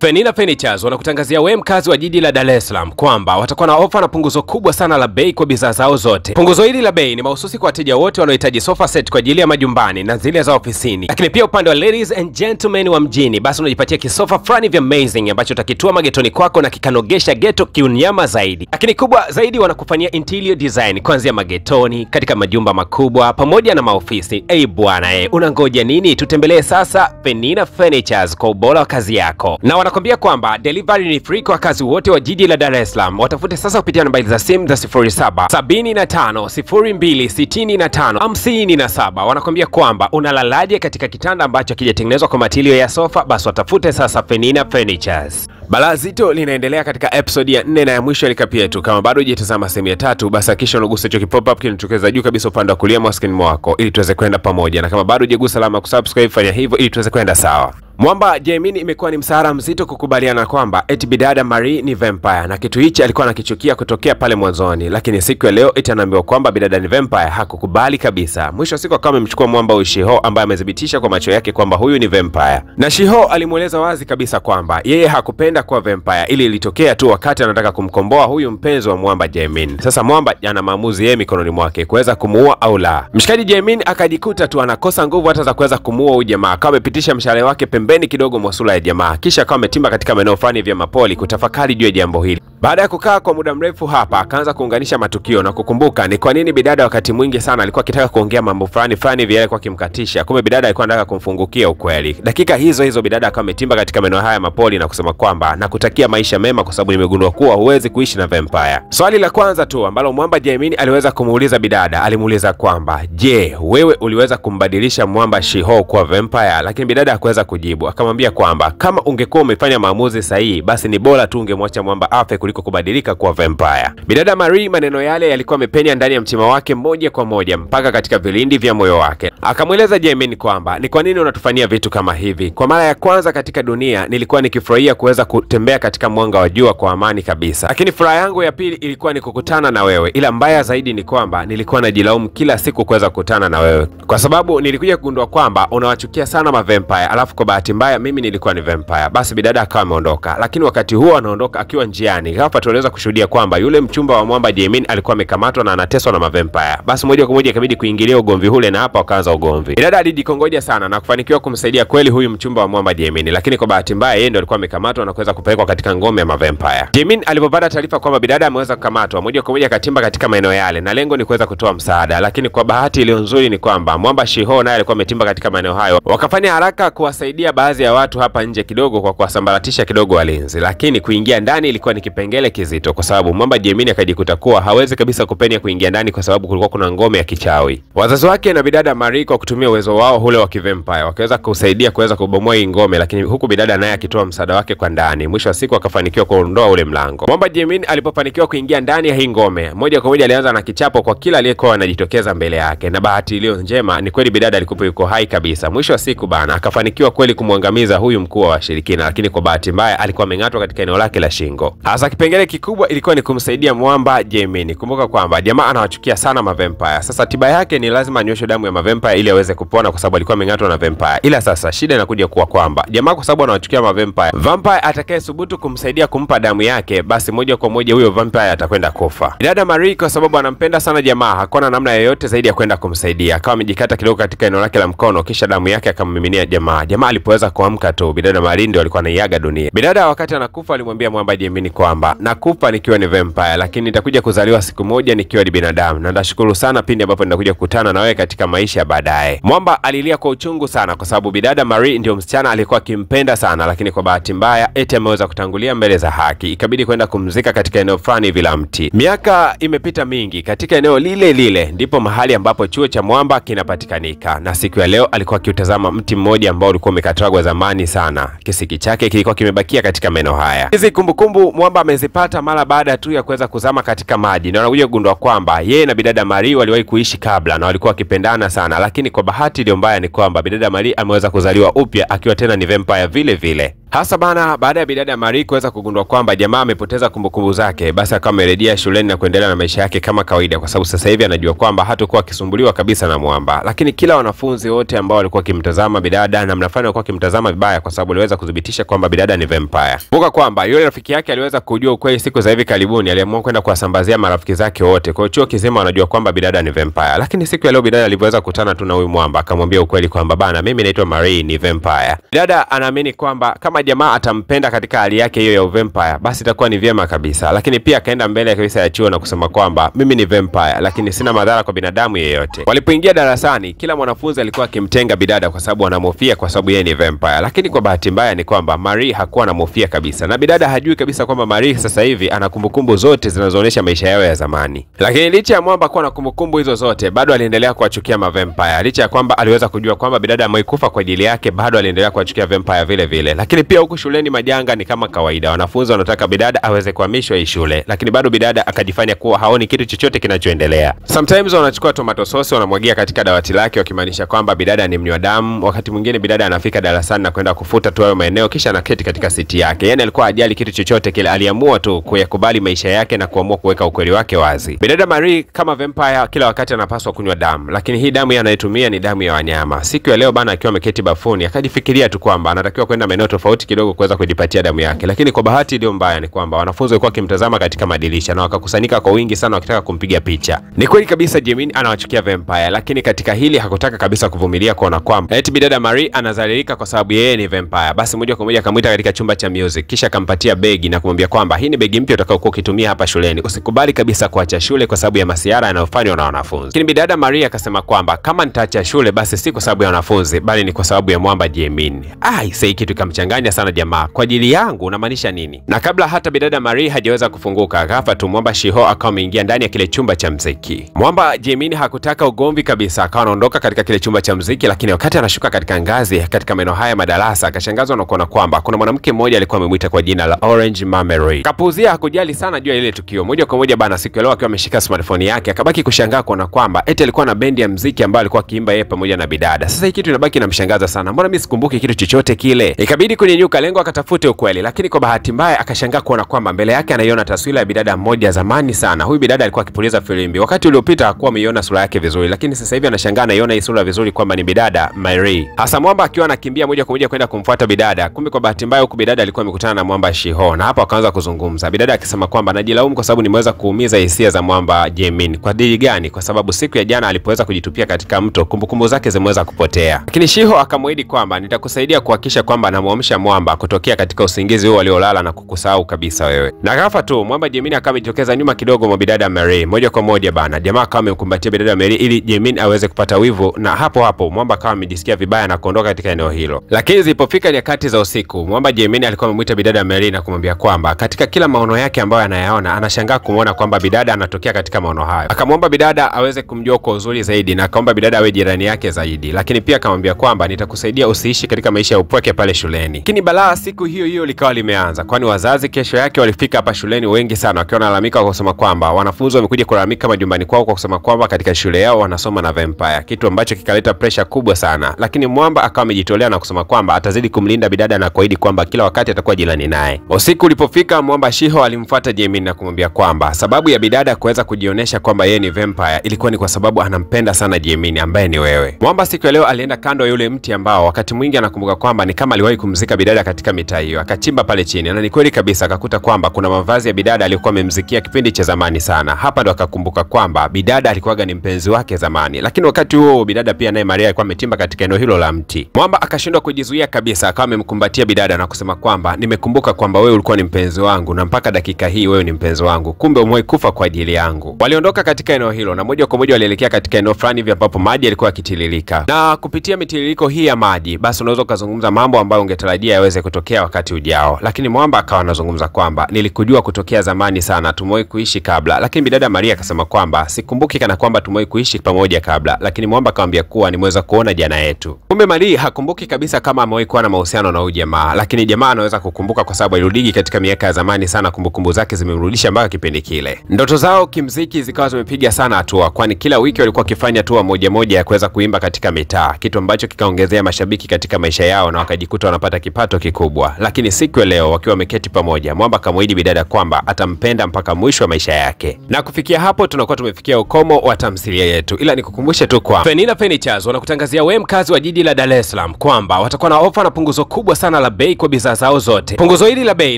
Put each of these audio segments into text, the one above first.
Penina Furnitures wanakutangazia wewe mkazi wa jiji la Dar es Salaam kwamba watakuwa na ofa na punguzo kubwa sana la bei kwa bidhaa zao zote. Punguzo hili la bei ni mahususi kwa wateja wote wanaohitaji sofa set kwa ajili ya majumbani na zile za ofisini. Lakini pia upande wa ladies and gentlemen wa mjini, basi unajipatia kisofa fulani vya amazing ambacho utakitua magetoni kwako na kikanogesha geto kiunyama zaidi. Lakini kubwa zaidi, wanakufanyia interior design kuanzia magetoni, katika majumba makubwa pamoja na maofisi. Bwana unangoja nini? Tutembelee sasa Penina Furnitures kwa ubora wa kazi yako. Na wanakwambia kwamba delivery ni free kwa wakazi wote wa jiji la Dar es Salaam. Watafute sasa kupitia nambari za simu za 0775026557. Wanakwambia kwamba unalalaje katika kitanda ambacho kijatengenezwa kwa material ya sofa, basi watafute sasa Penina Furnitures. Balaa zito linaendelea katika episode ya 4 na ya mwisho likapia tu. Kama bado hujatazama sehemu ya 3, basi hakikisha unagusa hicho kipop up kinatokeza juu kabisa upande wa kulia mwa screen mwako ili tuweze kwenda pamoja. Na kama bado hujagusa alama kusubscribe, fanya hivyo ili tuweze kwenda sawa. Mwamba Jemini imekuwa ni msahara mzito kukubaliana kwamba eti bidada Marie ni vampire, na kitu hichi alikuwa anakichukia kutokea pale mwanzoni, lakini siku ya leo eti anaambiwa kwamba bidada ni vampire. Hakukubali kabisa. Mwisho wa siku akawa amemchukua Mwamba Shiho ambaye amedhibitisha kwa macho yake kwamba huyu ni vampire, na Shiho alimueleza wazi kabisa kwamba yeye hakupenda kuwa vampire, ili ilitokea tu wakati anataka kumkomboa huyu mpenzi wa Mwamba Jemini. Sasa Mwamba ana maamuzi yeye mikononi mwake kuweza kumuua au la. Mshikaji Jemini akajikuta tu anakosa nguvu hata za kuweza kumuua huyu jamaa, akawa amepitisha mshale wake pembeni kidogo mwa sura ya jamaa, kisha akawa ametimba katika maeneo fulani vya mapoli kutafakari juu ya jambo hili. Baada ya kukaa kwa muda mrefu hapa, akaanza kuunganisha matukio na kukumbuka ni kwa nini bidada wakati mwingi sana alikuwa akitaka kuongea mambo fulani vile kwa kimkatisha. Kumbe bidada alikuwa anataka kumfungukia ukweli. Dakika hizo bidada akawa ametimba katika maeneo haya mapoli na kusema kwamba nakutakia maisha mema kwa sababu nimegundua kuwa huwezi kuishi na vampire. Swali la kwanza tu ambalo Mwamba Jemini aliweza kumuuliza bidada, alimuuliza kwamba je, wewe uliweza kumbadilisha Mwamba Shiho kuwa vampire? Lakini bidada hakuweza kujibu. Akamwambia kwamba kama ungekuwa umefanya maamuzi sahihi, basi ni bora tu ungemwacha Mwamba afe kuliko kubadilika kuwa vampire. Bidada Marie maneno yale yalikuwa yamepenya ndani ya mtima wake moja kwa moja mpaka katika vilindi vya moyo wake. Akamweleza Jemini kwamba ni kwa nini unatufanyia vitu kama hivi? Kwa mara ya kwanza katika dunia nilikuwa nikifurahia kuweza kutembea katika mwanga wa jua kwa amani kabisa, lakini furaha yangu ya pili ilikuwa ni kukutana na wewe, ila mbaya zaidi ni kwamba nilikuwa najilaumu kila siku kuweza kukutana na wewe, kwa sababu nilikuja kugundua kwamba unawachukia sana vampire, alafu kwa bahati mbaya mimi nilikuwa ni vampire. Basi bidada akawa ameondoka, lakini wakati huo anaondoka akiwa njiani, ghafla tuliweza kushuhudia kwamba yule mchumba wa Mwamba Jemini alikuwa amekamatwa na anateswa na mavampire. Basi moja kwa moja ikabidi kuingilia ugomvi ule, na hapa wakaanza ugomvi. Bidada alijikongoja sana na kufanikiwa kumsaidia kweli huyu mchumba wa Mwamba Jemini, lakini kwa bahati mbaya yeye ndio alikuwa amekamatwa na kuweza kupelekwa katika ngome ya mavampire. Jemini alipopata taarifa kwamba bidada ameweza kukamatwa, moja kwa moja akatimba katika maeneo yale na lengo ni kuweza kutoa msaada, lakini kwa bahati iliyo nzuri ni kwamba Mwamba Shiho naye alikuwa ametimba katika maeneo hayo. Wakafanya haraka kuwasaidia baadhi ya watu hapa nje kidogo kwa kuwasambaratisha kidogo walinzi, lakini kuingia ndani ilikuwa ni kipengele kizito kwa sababu Mwamba Jemini akajikuta kuwa hawezi kabisa kupenya kuingia ndani kwa sababu kulikuwa kuna ngome ya kichawi. Wazazi wake na bidada Marie kwa kutumia uwezo wao ule wa kivampire wakaweza kusaidia kuweza kubomoa hii ngome, lakini huku bidada naye akitoa msaada wake kwa ndani. Mwisho wa siku akafanikiwa kuondoa ule mlango. Mwamba Jemini alipofanikiwa kuingia ndani ya hii ngome, moja kwa moja alianza na kichapo kwa kila aliyekuwa anajitokeza mbele yake, na bahati iliyo njema ni kweli bidada alikuwa yuko hai kabisa. Mwisho wa siku bana akafanikiwa kweli kumwangamiza huyu mkuu wa washirikina, lakini kwa bahati mbaya alikuwa ameng'atwa katika eneo lake la shingo. Hasa kipengele kikubwa ilikuwa ni kumsaidia Mwamba Jemini. Kumbuka kwamba jamaa anawachukia sana mavampire. Sasa tiba yake ni lazima anyoshe damu ya mavampire ili aweze kupona kwa sababu alikuwa ameng'atwa na vampire. Ila sasa shida inakuja kuwa kwamba jamaa kwa sababu anawachukia mavampire, vampire atakayesubutu kumsaidia kumpa damu yake, basi moja kwa moja huyo vampire atakwenda kufa. Dada Marie kwa sababu anampenda sana jamaa, hakuna namna yoyote zaidi ya kwenda kumsaidia. Akawa amejikata kidogo katika eneo lake la mkono, kisha damu yake akammiminia jamaa. Jamaa alipoweza kuamka tu, bidada Marie ndio alikuwa anaiaga dunia. Bidada wakati anakufa alimwambia Mwamba Jemini kwamba nakufa nikiwa ni vampire, lakini nitakuja kuzaliwa siku moja nikiwa ni binadamu, na ndashukuru sana pindi ambapo nitakuja kukutana na wewe katika maisha ya baadaye. Mwamba alilia kwa uchungu sana kwa sababu bidada Marie ndio msichana alikuwa akimpenda sana, lakini kwa bahati mbaya eti ameweza kutangulia mbele za haki, ikabidi kwenda kumzika katika eneo fulani hivi la mti. Miaka imepita mingi, katika eneo lile ndipo mahali ambapo chuo cha Mwamba kinapatikanika, na siku ya leo alikuwa akiutazama mti mmoja ambao ulikuwa umekatwagwa zamani sana. Kisiki chake kilikuwa kimebakia katika maeneo haya. Hizi kumbukumbu Mwamba amezipata mara baada tu ya kuweza kuzama katika maji, na anakuja kugundua kwamba yeye na bidada Marie waliwahi kuishi kabla na walikuwa wakipendana sana, lakini kwa bahati iliyo mbaya ni kwamba bidada Marie ameweza kuzaliwa upya akiwa tena ni vampire vile vile. Hasa bana, baada ya bidada Marie kuweza kugundua kwamba jamaa amepoteza kumbukumbu zake, basi akawa amerejea shuleni na kuendelea na maisha yake kama kawaida, kwa sababu sasa hivi anajua kwamba hatakuwa akisumbuliwa kabisa na Mwamba. Lakini kila wanafunzi wote ambao walikuwa kimtazama bidada na mnafanya walikuwa kimtazama vibaya, kwa sababu aliweza kudhibitisha kwamba bidada ni vampire. Kumbuka kwamba yule rafiki yake aliweza kujua ukweli siku za hivi karibuni, aliamua kwenda kuwasambazia marafiki zake wote. Kwa hiyo chuo kizima wanajua kwamba bidada ni vampire. Lakini siku ya leo bidada alipoweza kukutana tu na huyu Mwamba, akamwambia ukweli kwamba bana, mimi naitwa Marie, ni vampire. Bidada anaamini kwamba kama jamaa atampenda katika hali yake hiyo ya vampire, basi itakuwa ni vyema kabisa. Lakini pia akaenda mbele kabisa ya chuo na kusema kwamba mimi ni vampire, lakini sina madhara kwa binadamu yeyote. Walipoingia darasani, kila mwanafunzi alikuwa akimtenga bidada kwa sababu anamhofia, kwa sababu yeye ni vampire. Lakini kwa bahati mbaya ni kwamba Marie hakuwa anamhofia kabisa, na bidada hajui kabisa kwamba Marie sasa hivi ana kumbukumbu zote zinazoonyesha maisha yao ya zamani. Lakini licha ya Mwamba kuwa na kumbukumbu hizo zote, bado aliendelea kuwachukia vampire. Licha ya kwamba aliweza kujua kwamba bidada amekufa kwa ajili yake, bado aliendelea kuwachukia vampire vile vile. Lakini pia huku shuleni majanga ni kama kawaida. Wanafunzi wanataka bidada aweze kuhamishwa hii shule, lakini bado bidada akajifanya kuwa haoni kitu chochote kinachoendelea. Sometimes wanachukua tomato sauce wanamwagia katika dawati lake, wakimaanisha kwamba bidada ni mnywa damu. Wakati mwingine bidada anafika darasani na kwenda kufuta tu hayo maeneo, kisha anaketi katika siti yake. Yaani alikuwa hajali kitu chochote kile, aliamua tu kuyakubali maisha yake na kuamua kuweka ukweli wake wazi. Bidada Marie kama vampire kila wakati anapaswa kunywa damu, lakini hii damu anayotumia ni damu ya wanyama. Siku ya leo bana, akiwa ameketi bafuni, akajifikiria tu kwamba anatakiwa kwenda maeneo tofauti kidogo kuweza kujipatia damu yake. Lakini kwa bahati iliyo mbaya ni kwamba wanafunzi walikuwa kimtazama katika madirisha na wakakusanyika kwa wingi sana wakitaka kumpiga picha. Ni kweli kabisa Gemini anawachukia vampire, lakini katika hili hakutaka kabisa kuvumilia kuona kwamba eti bidada Marie anazalilika kwa sababu yeye ni vampire. Basi moja kwa moja akamuita katika chumba cha music, kisha akampatia begi na kumwambia kwamba hii ni begi mpya utakayokuwa ukitumia hapa shuleni. Usikubali kabisa kuacha shule kwa sababu ya masiara yanayofanywa na wanafunzi. Lakini bidada Marie akasema kwamba kama nitaacha shule basi si kwa sababu ya wanafunzi, bali ni kwa sababu ya Mwamba Gemini. Sei kitu kamchanganya sana jamaa. Kwa ajili yangu unamaanisha nini? Na kabla hata bidada Marie hajaweza kufunguka, ghafla tu Mwamba Shiho akawa ameingia ndani ya kile chumba cha muziki. Mwamba Gemini hakutaka ugomvi kabisa, akawa anaondoka katika kile chumba cha muziki. Lakini wakati anashuka katika ngazi katika maeneo haya madarasa, akashangazwa na kuona kwamba kuna mwanamke mmoja alikuwa amemuita kwa jina la Orange Marmalade. Kapuuzia, hakujali sana juu ya ile tukio. Moja kwa moja bana, siku leo akiwa ameshika smartphone yake, akabaki kushangaa kuona kwamba eti alikuwa na bendi ya muziki ambayo alikuwa akiimba yeye pamoja na bidada. Sasa hii kitu inabaki inamshangaza sana. Mbona mimi sikumbuki kitu chochote kile? Ikabidi kunyenyuka lengo akatafute ukweli, lakini kwa bahati mbaya akashangaa kuona kwamba mbele yake anaiona taswira ya bidada mmoja zamani sana. Huyu bidada alikuwa akipuliza filimbi. Wakati uliopita hakuwa ameiona sura yake vizuri, lakini sasa hivi anashangaa anaiona hii sura vizuri kwamba ni bidada Marie. Hasa Mwamba akiwa anakimbia moja kwa moja kwenda kumfuata bidada. Kumbe kwa bahati mbaya huku bidada alikuwa amekutana na Mwamba Shiho, na hapo akaanza kuzungumza. Bidada akisema kwamba najilaumu kwa sababu nimeweza kuumiza hisia za Mwamba Gemini. Kwa dili gani? Kwa sababu siku ya jana alipoweza kujitupia katika mto, kumbukumbu zake zimeweza kupotea. Lakini Shiho akamwahidi kwamba nitakusaidia kuhakikisha kwamba anamuamsha Mwamba kutokea katika usingizi huo aliolala na kukusahau kabisa wewe. Na ghafla tu Mwamba Gemini akawa amejitokeza nyuma kidogo mwa bidada Marie. Moja kwa moja bana, jamaa akawa amemkumbatia bidada Marie ili Gemini aweze kupata wivu, na hapo hapo Mwamba akawa amejisikia vibaya na kuondoka katika eneo hilo. Lakini zilipofika nyakati za usiku, Mwamba Gemini alikuwa amemuita bidada Marie na kumwambia kwamba katika kila maono yake ambayo anayaona, anashangaa kumuona kwamba bidada anatokea katika maono hayo. Akamwomba bidada aweze kumjua kwa uzuri zaidi na akaomba bidada awe jirani yake zaidi. Lakini pia akamwambia kwamba nitakusaidia usiishi katika maisha ya upweke pale shuleni. Lakini balaa siku hiyo hiyo likawa limeanza, kwani wazazi kesho yake walifika hapa shuleni wengi sana wakiwa wanalalamika kwa kusema kwamba wanafunzi wamekuja kulalamika majumbani kwao kwa kusema kwamba katika shule yao wanasoma na vampire, kitu ambacho kikaleta pressure kubwa sana. Lakini Mwamba akawa amejitolea na kusema kwamba atazidi kumlinda bidada na kuahidi kwamba kila wakati atakuwa jirani naye. Usiku ulipofika, Mwamba Shiho alimfuata Gemini na kumwambia kwamba sababu ya bidada kuweza kujionyesha kwamba yeye ni vampire ilikuwa ni kwa sababu anampenda sana Gemini ambaye ni wewe. Mwamba siku ya leo alienda kando ya yule mti ambao wakati mwingi anakumbuka kwamba ni kama aliwahi kumzika bidada katika mitaa hiyo. Akachimba pale chini na ni kweli kabisa akakuta kwamba kuna mavazi ya bidada aliyokuwa amemzikia kipindi cha zamani sana. Hapa ndo akakumbuka kwamba bidada alikuwaga ni mpenzi wake zamani. Lakini wakati huo bidada pia naye Maria alikuwa ametimba katika eneo hilo la mti. Mwamba akashindwa kujizuia kabisa, akawa amemkumbatia bidada na kusema kwamba nimekumbuka kwamba wewe ulikuwa ni mpenzi wangu na mpaka dakika hii wewe ni mpenzi wangu. Kumbe umewahi kufa kwa ajili yangu. Waliondoka katika eneo hilo na moja kwa moja walielekea katika eneo fulani hivi ambapo maji yalikuwa yakitiririka. Na kupitia mitiririko hii ya maji, basi unaweza kuzungumza mambo ambayo ungetarajia yaweze kutokea wakati ujao. Lakini Mwamba akawa anazungumza kwamba nilikujua kutokea zamani sana, tumewahi kuishi kabla. Lakini bidada Maria akasema kwamba sikumbuki kana kwamba tumewahi kuishi pamoja kabla. Lakini Mwamba akamwambia kuwa nimeweza kuona jana yetu. Kumbe Maria hakumbuki kabisa kama amewahi kuwa na mahusiano na huyu jamaa, lakini jamaa anaweza kukumbuka kwa sababu alirudiki katika miaka ya zamani sana. Kumbukumbu zake zimemrudisha mpaka kipindi kile. Ndoto zao kimziki zikawa zimepiga sana hatua, kwani kila wiki walikuwa wakifanya tour moja ya kuweza kuimba katika mitaa, kitu ambacho kikaongezea mashabiki katika maisha yao na wakajikuta wanapata kipato kipato kikubwa, lakini siku ya leo wakiwa wameketi pamoja, Mwamba kamwahidi bidada kwamba atampenda mpaka mwisho wa maisha yake. Na kufikia hapo tunakuwa tumefikia ukomo wa tamthilia yetu, ila nikukumbushe tu kwa Penina Furnitures wanakutangazia wewe mkazi wa jiji la Dar es Salaam kwamba watakuwa na ofa na punguzo kubwa sana la bei kwa bidhaa zao zote. Punguzo hili la bei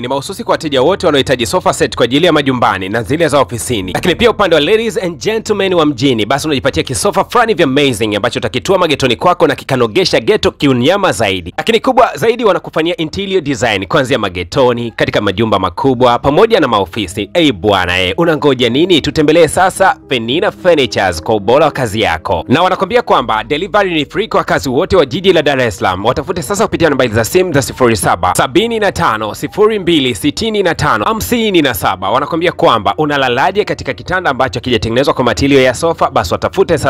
ni mahususi kwa wateja wote wanaohitaji sofa set kwa ajili ya majumbani na zile za ofisini. Lakini pia upande wa ladies and gentlemen wa mjini, basi unajipatia kisofa fulani vya amazing ambacho utakitua magetoni kwako na kikanogesha geto kiunyama zaidi. Lakini kubwa zaidi wanakufanyia interior design kuanzia magetoni, katika majumba makubwa pamoja na maofisi. Bwana unangoja nini? Tutembelee sasa Penina Furnitures kwa ubora wa kazi yako. Na wanakwambia kwamba delivery ni free kwa wakazi wote wa jiji la Dar es Salaam. Watafute sasa kupitia nambari za simu za 0775026557. Wanakwambia kwamba unalalaje katika kitanda ambacho kijatengenezwa kwa matilio ya sofa, basi watafute sasa